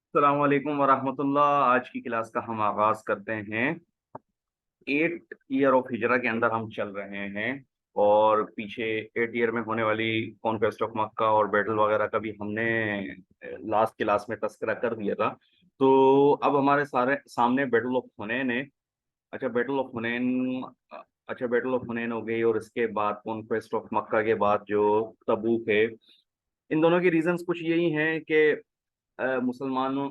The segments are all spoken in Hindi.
अस्सलाम वालेकुम वरहमतुल्लाह। आज की क्लास का हम आगाज करते हैं। 8 ईयर ऑफ हिजरा के अंदर हम चल रहे हैं और पीछे 8 ईयर में होने वाली कॉन्क्वेस्ट ऑफ मक्का और बैटल वगैरह का भी हमने लास्ट क्लास में तस्करा कर दिया था। तो अब हमारे सारे सामने बैटल ऑफ हुनैन है। अच्छा बैटल ऑफ हुनैन अच्छा बैटल ऑफ हुनैन हो गई और इसके बाद कॉन्क्वेस्ट ऑफ मक्का के बाद जो तबूक है। इन दोनों के रीजंस कुछ यही हैं कि मुसलमानों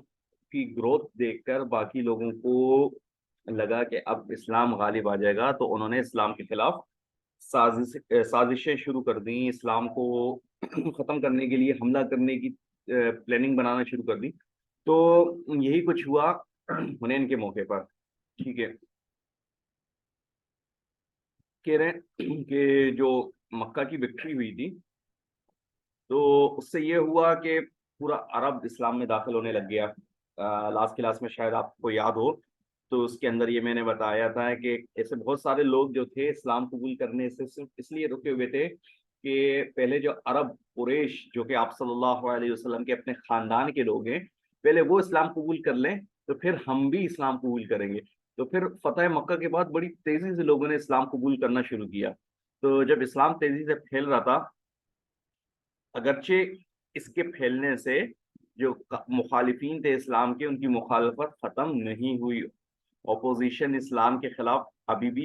की ग्रोथ देखकर बाकी लोगों को लगा कि अब इस्लाम गालिब आ जाएगा, तो उन्होंने इस्लाम के खिलाफ साजिशें शुरू कर दी। इस्लाम को खत्म करने के लिए हमला करने की प्लानिंग बनाना शुरू कर दी। तो यही कुछ हुआ हुनैन के मौके पर। ठीक है, कह रहे हैं कि जो मक्का की विक्ट्री हुई थी, तो उससे ये हुआ कि पूरा अरब इस्लाम में दाखिल होने लग गया। लास्ट क्लास में शायद आपको याद हो, तो उसके अंदर ये मैंने बताया था कि ऐसे बहुत सारे लोग जो थे इस्लाम कबूल करने से सिर्फ इसलिए रुके हुए थे कि पहले जो अरब कुरैश जो कि आप सल्लल्लाहु अलैहि वसल्लम के अपने खानदान के लोग हैं, पहले वो इस्लाम कबूल कर लें तो फिर हम भी इस्लाम कबूल करेंगे। तो फिर फतेह मक्का के बाद बड़ी तेजी से लोगों ने इस्लाम कबूल करना शुरू किया। तो जब इस्लाम तेजी से फैल रहा था, अगरचे इसके फैलने से जो मुखालिफिन थे इस्लाम के, उनकी मुखालफत खत्म नहीं हुई। अपोजिशन इस्लाम के खिलाफ अभी भी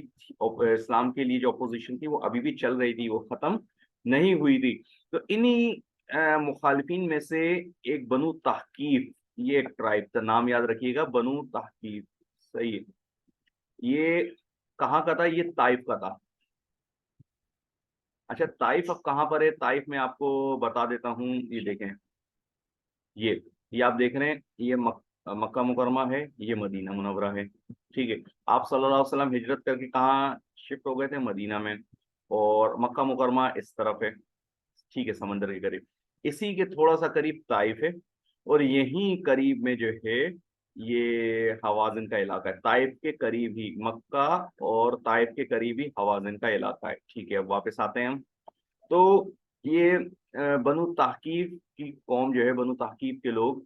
इस्लाम के लिए जो अपोजिशन थी वो अभी भी चल रही थी, वो खत्म नहीं हुई थी। तो इन्हीं मुखालिफिन में से एक बनु तहकीफ, ये एक ट्राइब था, नाम याद रखिएगा, बनु तहकीफ। सही है। ये कहाँ का था? ये ताइफ का था। अच्छा, ताइफ अब कहाँ पर है? ताइफ में आपको बता देता हूँ। ये देखें, ये ये आप देख रहे हैं, ये मक्का मुकरमा है, ये मदीना मुनव्वरा है। ठीक है। आप सल्लल्लाहु अलैहि वसल्लम हिजरत करके कहाँ शिफ्ट हो गए थे? मदीना में। और मक्का मुकरमा इस तरफ है। ठीक है, समंदर के करीब। इसी के थोड़ा सा करीब ताइफ है। और यहीं करीब में जो है ये हवाजिन का इलाका है। ताइफ के करीब ही मक्का और ताइफ के करीब ही हवाजिन का इलाका है। ठीक है, अब वापस आते हैं हम। तो ये बनु ताकीफ की कौम जो है, बनु ताकीफ के लोग,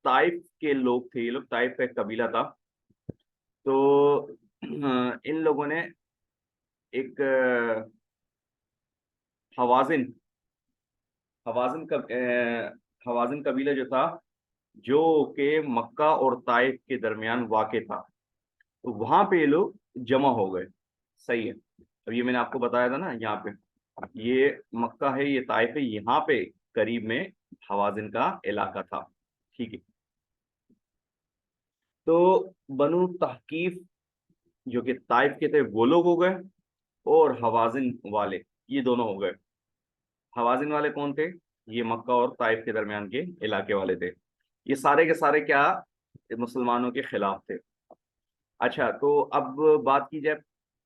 ताइफ के लोग थे। ये लोग ताइफ का एक कबीला था। तो इन लोगों ने एक हवाजिन हवाजिन हवाजिन कबीला जो था, जो के मक्का और ताइफ के दरमियान वाक़ था, तो वहां पे ये लोग जमा हो गए। सही है। अब ये मैंने आपको बताया था ना, यहाँ पे ये मक्का है, ये ताइफ है, यहाँ पे करीब में हवाजिन का इलाका था। ठीक है। तो बनु तहकीफ जो कि ताइफ के थे वो लोग हो गए, और हवाजिन वाले ये दोनों हो गए। हवाजिन वाले कौन थे? ये मक्का और ताइफ के दरमियान के इलाके वाले थे। ये सारे के सारे क्या, मुसलमानों के खिलाफ थे। अच्छा, तो अब बात की जाए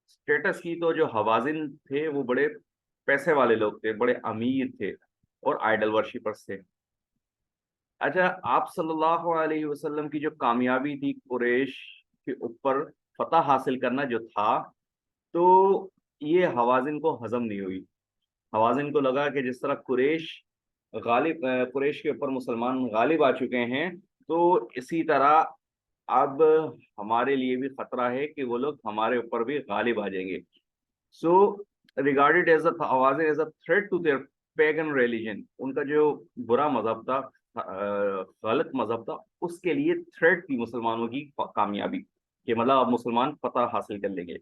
स्टेटस की, तो जो हवाजिन थे वो बड़े पैसे वाले लोग थे, बड़े अमीर थे और आइडल वर्शिपर्स थे। अच्छा, आप सल्लल्लाहु अलैहि वसल्लम की जो कामयाबी थी कुरैश के ऊपर फतह हासिल करना जो था, तो ये हवाजिन को हजम नहीं हुई। हवाजिन को लगा कि जिस तरह कुरैश के ऊपर मुसलमान गालिब आ चुके हैं, तो इसी तरह अब हमारे लिए भी खतरा है कि वो लोग हमारे ऊपर भी गालिब आ जाएंगे। So regarded as Hawazin as a threat to their pagan religion, उनका जो बुरा मजहब था, गलत मजहब था, उसके लिए थ्रेट थी मुसलमानों की कामयाबी, कि मतलब अब मुसलमान फतह हासिल कर लेंगे।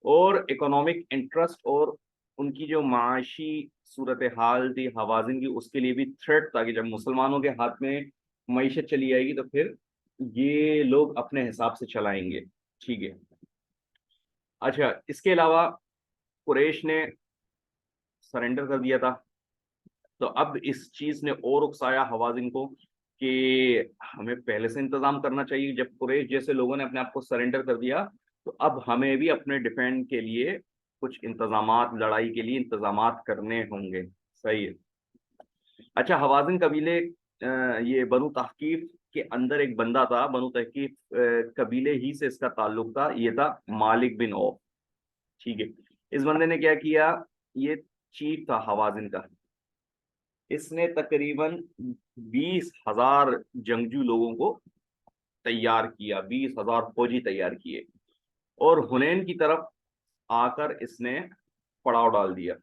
और इकोनॉमिक इंटरेस्ट और उनकी जो माशी सूरत हाल थी हवाजिन की, उसके लिए भी थ्रेट था कि जब मुसलमानों के हाथ में मईशत चली आएगी तो फिर ये लोग अपने हिसाब से चलाएंगे। ठीक है। अच्छा, इसके अलावा कुरैश ने सरेंडर कर दिया था। तो अब इस चीज ने और उकसाया हवाजिन को कि हमें पहले से इंतजाम करना चाहिए। जब कुरैश जैसे लोगों ने अपने आप को सरेंडर कर दिया, तो अब हमें भी अपने डिफेंड के लिए कुछ इंतजामात, लड़ाई के लिए इंतजामात करने होंगे। सही है। अच्छा, हवाजिन कबीले ये बनु तहकीफ के अंदर एक बंदा था, बनु तहकीफ कबीले ही से इसका ताल्लुक था, ये था मालिक बिन औफ। ठीक है। इस बंदे ने क्या किया? ये चीफ था हवाजिन का। इसने तकरीबन 20,000 जंगजू लोगों को तैयार किया, 20,000 फौजी तैयार किए, और हुनैन की तरफ आकर इसने पड़ाव डाल दिया।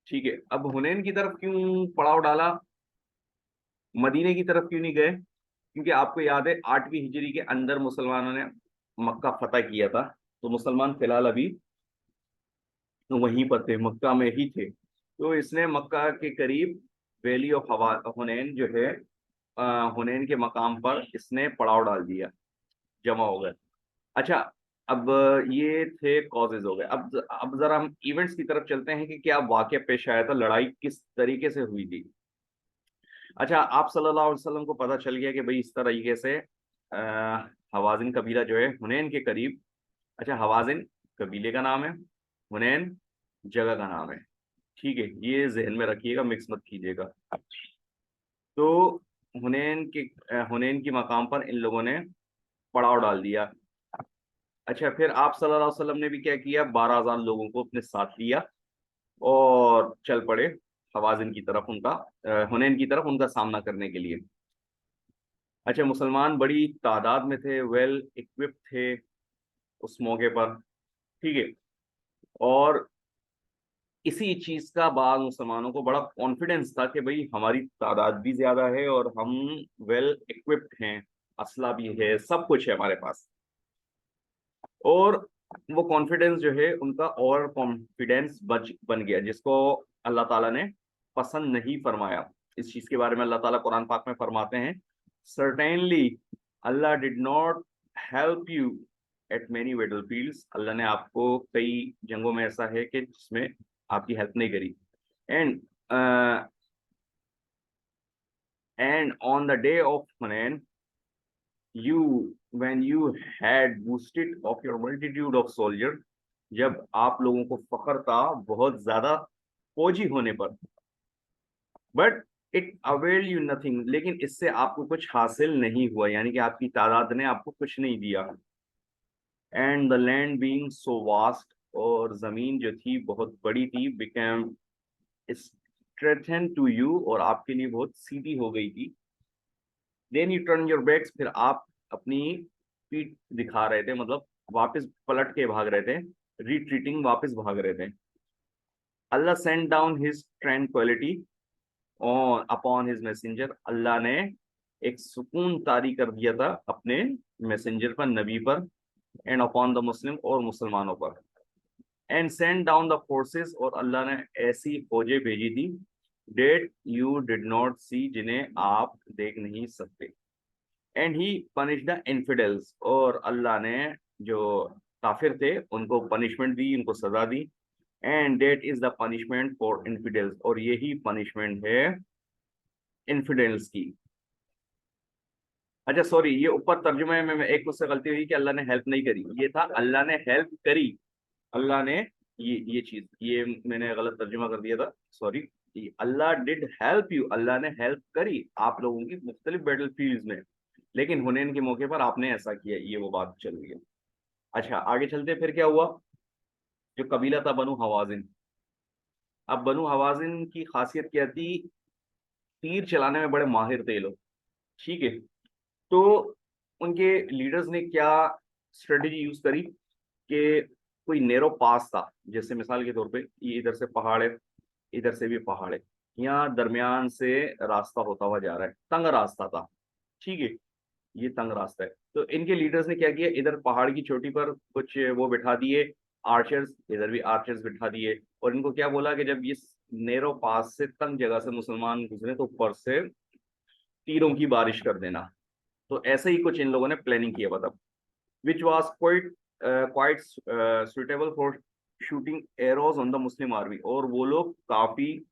ठीक है, अब हुनैन की तरफ क्यों पड़ाव डाला, मदीने की तरफ क्यों नहीं गए? क्योंकि आपको याद है 8वीं हिजरी के अंदर मुसलमानों ने मक्का फतह किया था, तो मुसलमान फिलहाल अभी वहीं पर थे, मक्का में ही थे। तो इसने मक्का के करीब वैली ऑफ हवा हुनैन जो है, हुनैन के मकाम पर इसने पड़ाव डाल दिया, जमा हो गए। अच्छा, अब ये थे कॉजेज हो गए। अब जरा हम इवेंट्स की तरफ चलते हैं कि क्या वाकया पेश आया था, लड़ाई किस तरीके से हुई थी। अच्छा, आप सल्लल्लाहु अलैहि वसल्लम को पता चल गया कि भाई इस तरीके से हवाजिन कबीला जो है हुनैन के करीब। अच्छा, हवाजिन कबीले का नाम है, हुनैन जगह का नाम है। ठीक है, ये जहन में रखिएगा, मिक्स मत कीजिएगा। तो हुनैन की मकाम पर इन लोगों ने पड़ाव डाल दिया। अच्छा, फिर आप सल्लल्लाहु अलैहि वसल्लम ने भी क्या किया, 12,000 लोगों को अपने साथ लिया और चल पड़े हवाजिन की तरफ, उनका हुनैन की तरफ उनका सामना करने के लिए। अच्छा, मुसलमान बड़ी तादाद में थे, वेल इक्विप्ड थे उस मौके पर। ठीक है, और इसी चीज का बाद मुसलमानों को बड़ा कॉन्फिडेंस था कि भाई हमारी तादाद भी ज्यादा है और हम वेल इक्विप्ड हैं, असला भी है, सब कुछ है हमारे पास। और वो कॉन्फिडेंस जो है उनका और कॉन्फिडेंस बन गया, जिसको अल्लाह ताला ने पसंद नहीं फरमाया। इस चीज के बारे में अल्लाह ताला कुरान पाक में फरमाते हैं, certainly Allah did not help you at many battle fields. Allah ने आपको कई जंगों में ऐसा है कि जिसमें आपकी हेल्प नहीं करी। And and on the day of Hunain you when you had boosted of your multitude of soldier, जब आप लोगों को फख्र था बहुत ज्यादा फौजी होने पर, but it avail you nothing, लेकिन इससे आपको कुछ हासिल नहीं हुआ, यानी कि आपकी तादाद ने आपको कुछ नहीं दिया। And the land being so vast, और जमीन जो थी बहुत बड़ी थी, बिकेम स्ट्रेथन टू यू, और आपके लिए बहुत सीधी हो गई थी। Then you turn your backs, फिर आप अपनी पीठ दिखा रहे थे, मतलब वापस पलट के भाग रहे थे, रिट्रीटिंग, वापस भाग रहे थे। Allah send down his tranquility on upon his messenger, Allah ने एक सुकून तारी कर दिया था अपने मैसेंजर पर, नबी पर। एंड अपॉन द मुस्लिम, और मुसलमानों पर। And send down the forces, और अल्लाह ने ऐसी फौजें भेजी थी, डेट यू डिड नॉट सी, जिन्हें आप देख नहीं सकते। एंड ही पनिश द इन्फिडेल्स, और अल्लाह ने जो काफिर थे उनको पनिशमेंट दी, उनको सजा दी। And that is the punishment for infidels, और यही पनिशमेंट है इन्फिडेल्स की। अच्छा सॉरी, ये ऊपर तर्जुमे में एक मुझसे गलती हुई कि अल्लाह ने हेल्प नहीं करी, ये था अल्लाह ने हेल्प करी। अल्लाह ने ये चीज, ये मैंने गलत तर्जुमा कर दिया था, sorry. Allah did help you, Allah ने हेल्प करी आप लोगों की मुख्तलिफ बैटल फील्ड्स में, लेकिन हुनैन के मौके पर आपने ऐसा किया, ये वो बात चल रही है। अच्छा, आगे चलते फिर क्या हुआ। जो कबीला था बनु हवाजिन, अब बनु हवाजिन की खासियत क्या थी, तीर चलाने में बड़े माहिर थे ये लोग। ठीक है, तो उनके लीडर्स ने क्या स्ट्रेटेजी यूज करी कि कोई नेरो पास था, जैसे मिसाल के तौर पे ये इधर से पहाड़ है, इधर से भी पहाड़ है, यहाँ दरमियान से रास्ता होता हुआ जा रहा है, तंग रास्ता था। ठीक है, ये तंग रास्ता है, तो इनके लीडर्स ने क्या किया, इधर पहाड़ की चोटी पर कुछ वो बिठा दिए आर्चर्स, इधर भी आर्चर्स बिठा दिए, और इनको क्या बोला कि जब ये नेरो पास से तंग जगह से मुसलमान गुजरे तो ऊपर से तीरों की बारिश कर देना। तो ऐसे ही कुछ इन लोगों ने प्लानिंग किया, मतलब which was quite suitable for shooting arrows on the Muslim army, और वो लोग काफी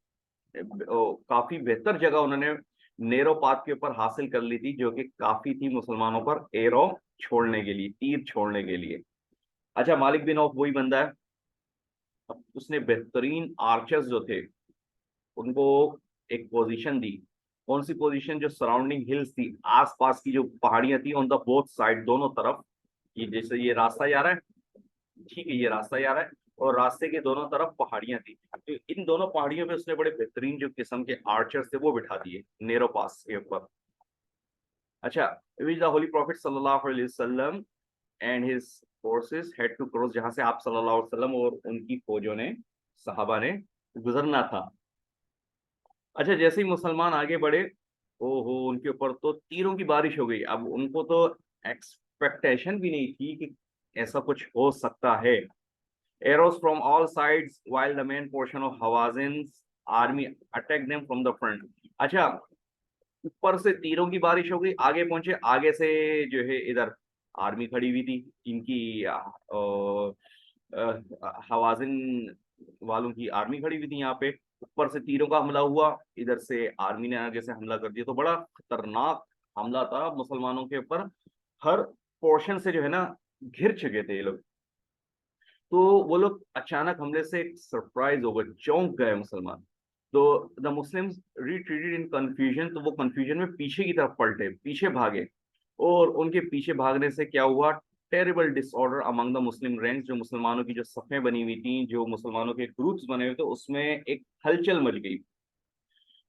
बेहतर जगह उन्होंने नेरो पाथ के ऊपर हासिल कर ली थी, जो कि काफी थी मुसलमानों पर एरो छोड़ने के लिए, तीर छोड़ने के लिए। अच्छा, मालिक बिन औफ वही बंदा है, अब उसने बेहतरीन आर्चर्स जो थे उनको एक पोजीशन दी। कौन सी पोजीशन, जो सराउंडिंग हिल्स थी, आसपास की जो पहाड़ियां थी, ऑन द बोथ साइड, दोनों तरफ। ये जैसे ये रास्ता जा रहा है, ठीक है, ये रास्ता जा रहा है, और रास्ते के दोनों तरफ पहाड़ियां थी, तो इन दोनों पहाड़ियों पे उसने बड़े बेहतरीन जो किस्म के आर्चर्स थे वो बिठा दिए नेरो पास के ऊपर। अच्छा, विच द होली प्रॉफिट सल्लल्लाहु अलैहि वसल्लम and his forces had to cross, जहां से आप सल्लल्लाहु अलैहि वसल्लम और उनकी फौजों ने, सहाबा ने गुजरना था। अच्छा, जैसे ही मुसलमान आगे बढ़े, ओहो, उनके ऊपर तो तीरों की बारिश हो गई। अब उनको तो एक्सपेक्टेशन भी नहीं थी कि ऐसा कुछ हो सकता है। Arrows from all sides while the main portion of Hawazin's army attacked them from the front. अच्छा, ऊपर से तीरों की बारिश हो गई, आगे पहुंचे, आगे से जो है इधर आर्मी खड़ी हुई थी इनकी, हवाजिन वालों की आर्मी खड़ी हुई थी यहाँ पे। ऊपर से तीरों का हमला हुआ, इधर से आर्मी ने आगे से हमला कर दिया, तो बड़ा खतरनाक हमला था मुसलमानों के ऊपर। हर पोर्शन से जो है ना घिर चुके थे ये लोग। तो वो लोग अचानक हमले से सरप्राइज हो गए, चौंक गए मुसलमान। तो the Muslims retreated in confusion, तो वो कंफ्यूजन में पीछे की तरफ पलटे, पीछे भागे। और उनके पीछे भागने से क्या हुआ, terrible disorder among the Muslim ranks, जो मुसलमानों की जो सफ़ें बनी हुई थी, जो मुसलमानों के ग्रुप्स बने हुए थे, उसमें एक हलचल मच गई।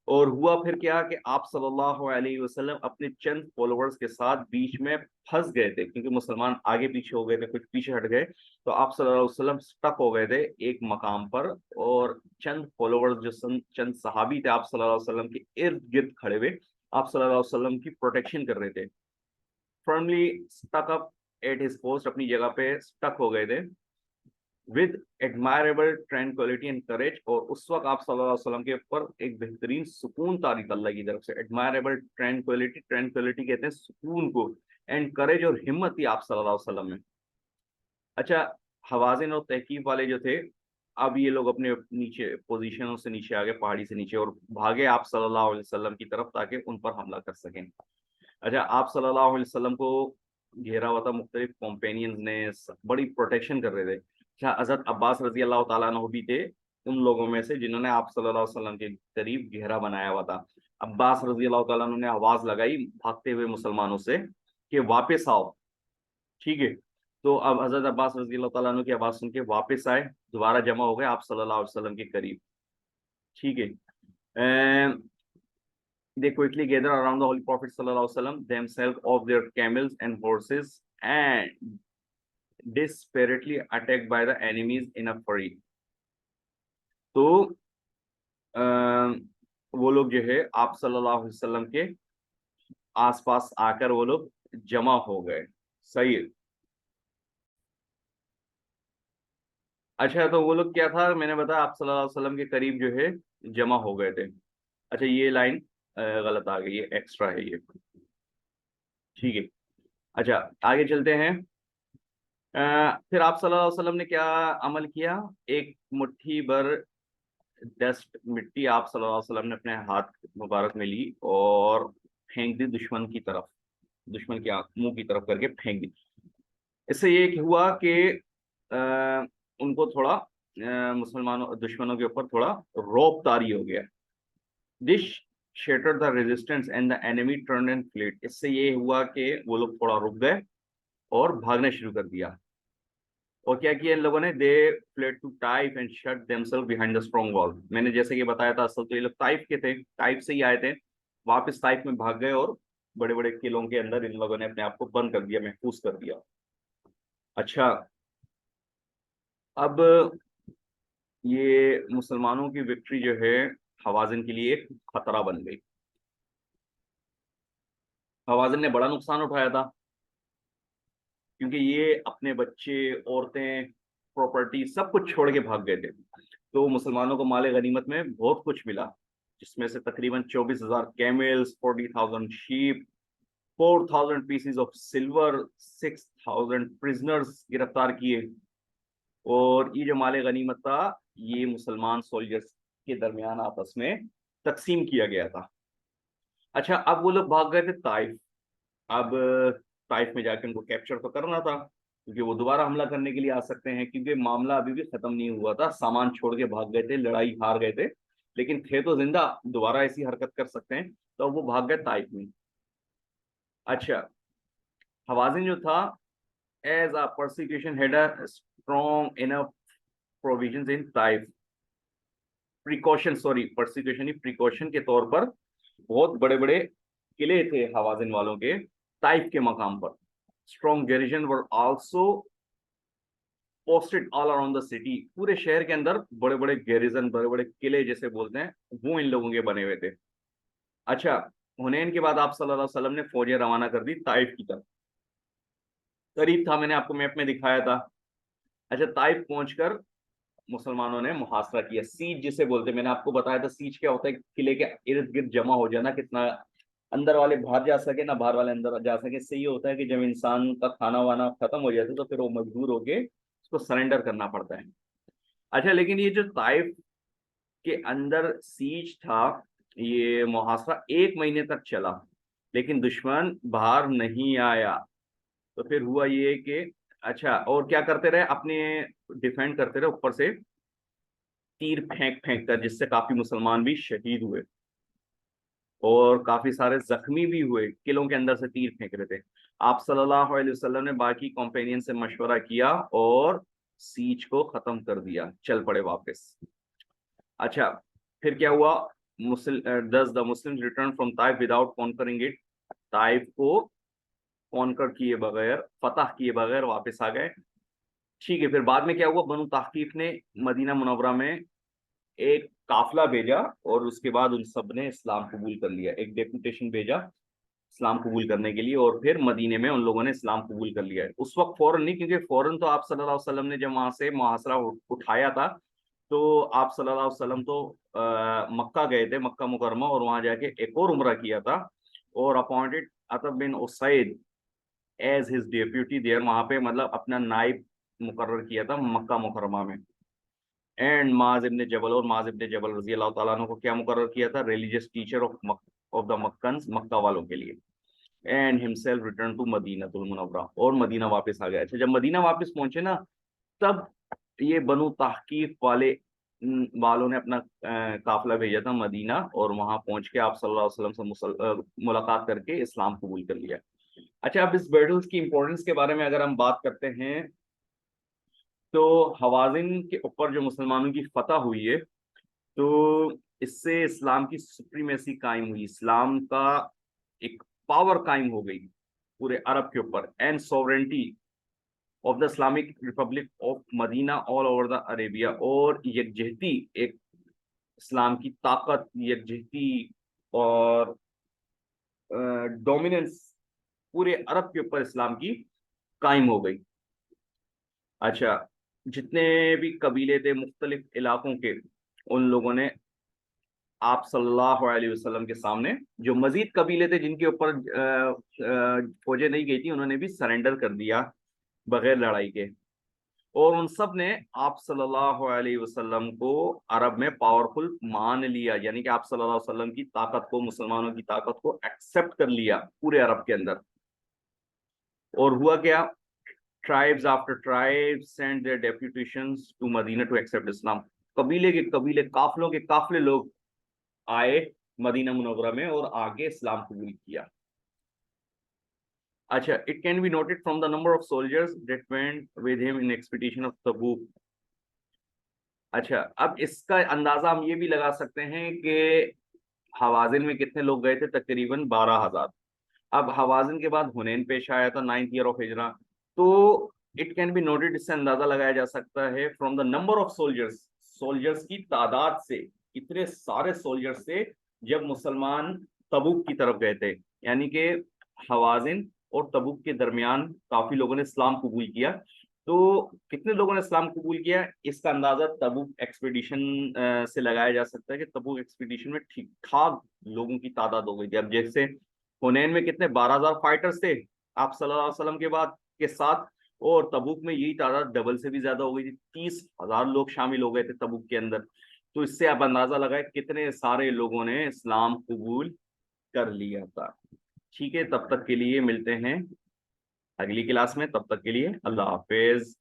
और हुआ फिर क्या कि आप सल्लल्लाहु अलैहि वसल्लम अपने चंद फॉलोअर्स के साथ बीच में फंस गए थे, क्योंकि मुसलमान आगे पीछे हो गए थे, कुछ पीछे हट गए। तो आप सल्लल्लाहु अलैहि वसल्लम स्टक हो गए थे एक मकाम पर, और चंद फॉलोअर्स जो चंद सहाबी थे आप सल्लल्लाहु अलैहि वसल्लम के इर्द गिर्द खड़े हुए, आप सल्लल्लाहु अलैहि वसल्लम की प्रोटेक्शन कर रहे थे। Firmly stuck up at his post, अपनी जगह पे स्टक हो गए थे, with admirable tranquility and courage. और उस वक्त आप सल्लल्लाहु अलैहि वसल्लम के ऊपर एक बेहतरीन सुकून तारी थी अल्लाह की तरफ से। एडमायरेबल ट्रैंक्विलिटी, ट्रैंक्विलिटी कहते हैं सुकून को, एंड करेज और हिम्मत थी आप सल्लल्लाहु अलैहि वसल्लम में। अच्छा, हवाजिन और तहकीफ वाले जो थे, अब ये लोग अपने नीचे पोजीशनों से नीचे आ गए, पहाड़ी से नीचे, और भागे आप सल्लल्लाहु अलैहि वसल्लम की तरफ ताकि उन पर हमला कर सकें। अच्छा, आप सल्लल्लाहु अलैहि वसल्लम को घेरा हुआ था, मुख्तलिफ कॉम्पेनियंस ने बड़ी प्रोटेक्शन कर रहे थे। अच्छा, हजरत अब्बास रजी अल्लाह तआला अन्हु भी थे उन लोगों में से जिन्होंने आप सल्लल्लाहु अलैहि वसल्लम के करीब घेरा बनाया हुआ था। अब्बास रजी अल्लाह तआला अन्हु ने आवाज लगाई भागते हुए मुसलमानों से कि वापस आओ। ठीक है, तो अब हजरत अब्बास रजी अल्लाह तआला अन्हु की आवाज सुन के वापस आए, दोबारा जमा हो गए आप सल्लल्लाहु अलैहि वसल्लम के करीब। ठीक है, they quickly gather around the Holy Prophet sallallahu alaihi wasallam, themselves off their camels and horses, and desperately attacked by the enemies in a fury. तो वो लोग जो है आप सल्लल्लाहु अलैहि वसल्लम के आसपास आकर वो लोग जमा हो गए। सही है। अच्छा, तो वो लोग क्या था, मैंने बताया आप सल्लल्लाहु अलैहि वसल्लम के करीब जो है जमा हो गए थे। अच्छा, ये लाइन गलत आ गई है, एक्स्ट्रा है ये। ठीक है। अच्छा, आगे चलते हैं। फिर आप सल्लल्लाहु अलैहि वसल्लम ने क्या अमल किया, एक मुट्ठी भर डस्ट, मिट्टी आप सल्लल्लाहु अलैहि वसल्लम ने अपने हाथ मुबारक में ली और फेंक दी दुश्मन की तरफ, दुश्मन की मुंह की तरफ करके फेंक दी। इससे ये हुआ कि उनको थोड़ा मुसलमानों दुश्मनों के ऊपर थोड़ा रौब तारी हो गया। This shattered the resistance and the enemy turn and fled. इससे ये हुआ कि वो लोग थोड़ा रुक गए और भागना शुरू कर दिया। और क्या किया इन लोगों ने, they fled to Taif and shut themselves behind the strong wall. मैंने जैसे कि बताया था, असल तो ये लोग ताइफ के थे, ताइफ से ही आए थे, वापस ताइफ में भाग गए और बड़े बड़े किलों के अंदर इन लोगों ने अपने आप को बंद कर दिया, महफूज कर दिया। अच्छा, अब ये मुसलमानों की विक्ट्री जो है हवाजिन के लिए एक खतरा बन गई। हवाजिन ने बड़ा नुकसान उठाया था, क्योंकि ये अपने बच्चे, औरतें, प्रॉपर्टी सब कुछ छोड़ के भाग गए थे। तो मुसलमानों को माले गनीमत में बहुत कुछ मिला, जिसमें से तकरीबन 24,000 camels, 40,000 sheep, 4,000 pieces of silver, 6,000 prisoners गिरफ्तार किए। और ये जो माले गनीमत था, ये मुसलमान सोल्जर्स के दरमियान आपस में तकसीम किया गया था। अच्छा, अब वो लोग भाग गए थे ताइफ। अब ताइफ में जाकर उनको कैप्चर तो करना था, क्योंकि वो दोबारा हमला करने के लिए आ सकते हैं, क्योंकि मामला अभी भी खत्म नहीं हुआ था। सामान छोड़ के भाग गए थे, लड़ाई हार गए थे, लेकिन थे तो जिंदा, दोबारा ऐसी हरकत कर सकते हैं। तो वो भाग गए ताइफ में। अच्छा, हवाजिन जो था, as a persecution had a strong enough provisions in Taif, precaution, sorry persecution, precaution के तौर पर बहुत बड़े बड़े किले थे हवाजिन वालों के ताइफ के मकाम पर। Strong garrison were also posted all around the city, पूरे शहर के अंदर बड़े बड़े गैरिजन, बड़े बड़े किले जैसे बोलते हैं, वो इन लोगों के बने हुए थे। अच्छा, हुनैन के बाद आप सल्लल्लाहु अलैहि वसल्लम ने फौजें रवाना कर दी ताइफ की तरफ। करीब था, मैंने आपको मैप में दिखाया था। अच्छा, ताइफ पहुंचकर मुसलमानों ने मुहासरा किया, सीज जिसे बोलते हैं। मैंने आपको बताया था सीज क्या होता है, किले के इर्द गिर्द जमा हो जाना, कितना अंदर वाले बाहर जा सके ना बाहर वाले अंदर जा सके। इससे ये होता है कि जब इंसान का खाना वाना खत्म हो जाता है तो फिर वो मजबूर होके उसको सरेंडर करना पड़ता है। अच्छा, लेकिन ये जो ताइफ के अंदर सीज था, ये मुहासरा 1 महीने तक चला, लेकिन दुश्मन बाहर नहीं आया। तो फिर हुआ ये कि अच्छा, और क्या करते रहे, अपने डिफेंड करते रहे ऊपर से तीर फेंक फेंक कर, जिससे काफी मुसलमान भी शहीद हुए और काफी सारे जख्मी भी हुए, किलों के अंदर से तीर फेंक रहे थे। आप सल्लल्लाहु अलैहि वसल्लम ने बाकी कॉम्पेनियन से मशवरा किया और सीज को खत्म कर दिया, चल पड़े वापस। अच्छा, फिर क्या हुआ, दस the Muslims return from Taif without conquering it, Taif को कॉन्कर किए बगैर, फतह किए बगैर वापस आ गए। ठीक है, फिर बाद में क्या हुआ, बनु ताकीफ ने मदीना मुनव्वरा में एक काफिला भेजा और उसके बाद उन सब ने इस्लाम कबूल कर लिया, एक डेपुटेशन भेजा इस्लाम कबूल करने के लिए, और फिर मदीने में उन लोगों ने इस्लाम कबूल कर लिया है। उस वक्त फौरन नहीं, क्योंकि फौरन तो आप सल्लल्लाहु अलैहि वसल्लम ने जब वहां से मुहासरा उठाया था, तो आप सल्लल्लाहु अलैहि वसल्लम तो मक्का गए थे, मक्का मुकरमा, और वहां जाके एक और उम्रा किया था और appointed Attab bin Usaid as his deputy there, वहां पे मतलब अपना नाइब मुकर्रर किया था मक्का मुकरमा में। एंड माज इब्न जबल, और माज इब्न जबल रजी अल्लाह तआला अन्हु को क्या मुकर्रर किया था, रिलीजियस टीचर ऑफ द मक्कन, मक्का वालों के लिए। And himself return to मदीनतुल Munawwarah, और मदीना वापस आ गया। अच्छा, जब मदीना वापस पहुंचे ना, तब ये बनु ताकीफ वालों ने अपना काफिला भेजा था मदीना, और वहां पहुंच के आप सल्लल्लाहु अलैहि वसल्लम से मुलाकात करके इस्लाम कबूल कर लिया। अच्छा, अब इस बैटल्स की इंपॉर्टेंस के बारे में अगर हम बात करते हैं, तो हवाजिन के ऊपर जो मुसलमानों की फतह हुई है, तो इससे इस्लाम की सुप्रीमेसी कायम हुई, इस्लाम का एक पावर कायम हो गई पूरे अरब के ऊपर, and sovereignty of the Islamic Republic of Medina all over the Arabia, और यकजहती, एक इस्लाम की ताकत, यकजहती और डोमिनेंस पूरे अरब के ऊपर इस्लाम की कायम हो गई। अच्छा, जितने भी कबीले थे मुख्तलिफ इलाकों के, उन लोगों ने आप सल्लल्लाहु अलैहि वसल्लम के सामने, जो मजीद कबीले थे जिनके ऊपर फौजें नहीं गई थी, उन्होंने भी सरेंडर कर दिया बगैर लड़ाई के, और उन सब ने आप सल्लल्लाहु अलैहि वसल्लम को अरब में पावरफुल मान लिया, यानी कि आप सल्लल्लाहु अलैहि वसल्लम की ताकत को, मुसलमानों की ताकत को एक्सेप्ट कर लिया पूरे अरब के अंदर। और हुआ क्या, tribes after tribes send their deputations to Medina to accept Islam, कबीले के कबीले, काफिलों के काफिले लोग आए मदीना मुनव्वरा में और आगे इस्लाम कबूल किया। अच्छा, it can be noted from the number of soldiers that went with him in expedition of तबूक। अच्छा, अब इसका अंदाजा हम ये भी लगा सकते हैं कि हवाजिन में कितने लोग गए थे, तकरीबन 12,000। अब हवाजिन के बाद हुनैन पेश आया था 9th ईयर ऑफ हिजरा, तो इट कैन बी नोटेड, इससे अंदाजा लगाया जा सकता है from the number of soldiers, soldiers की तादाद से, इतने सारे सोल्जर्स से जब मुसलमान तबूक की तरफ गए थे, यानी कि हवाजिन और तबूक के दरमियान काफी लोगों ने इस्लाम कबूल किया। तो कितने लोगों ने इस्लाम कबूल किया, इसका अंदाजा तबूक एक्सपीडिशन से लगाया जा सकता है कि तबूक एक्सपीडिशन में ठीक ठाक लोगों की तादाद हो गई थी। अब जैसे हुनैन में कितने 12,000 फाइटर्स थे आप सल्लल्लाहु अलैहि वसल्लम के बाद के साथ, और तबूक में यही तादाद डबल से भी ज्यादा हो गई थी, 30,000 लोग शामिल हो गए थे तबूक के अंदर। तो इससे आप अंदाजा लगाए कितने सारे लोगों ने इस्लाम कबूल कर लिया था। ठीक है, तब तक के लिए मिलते हैं अगली क्लास में, तब तक के लिए अल्लाह हाफिज।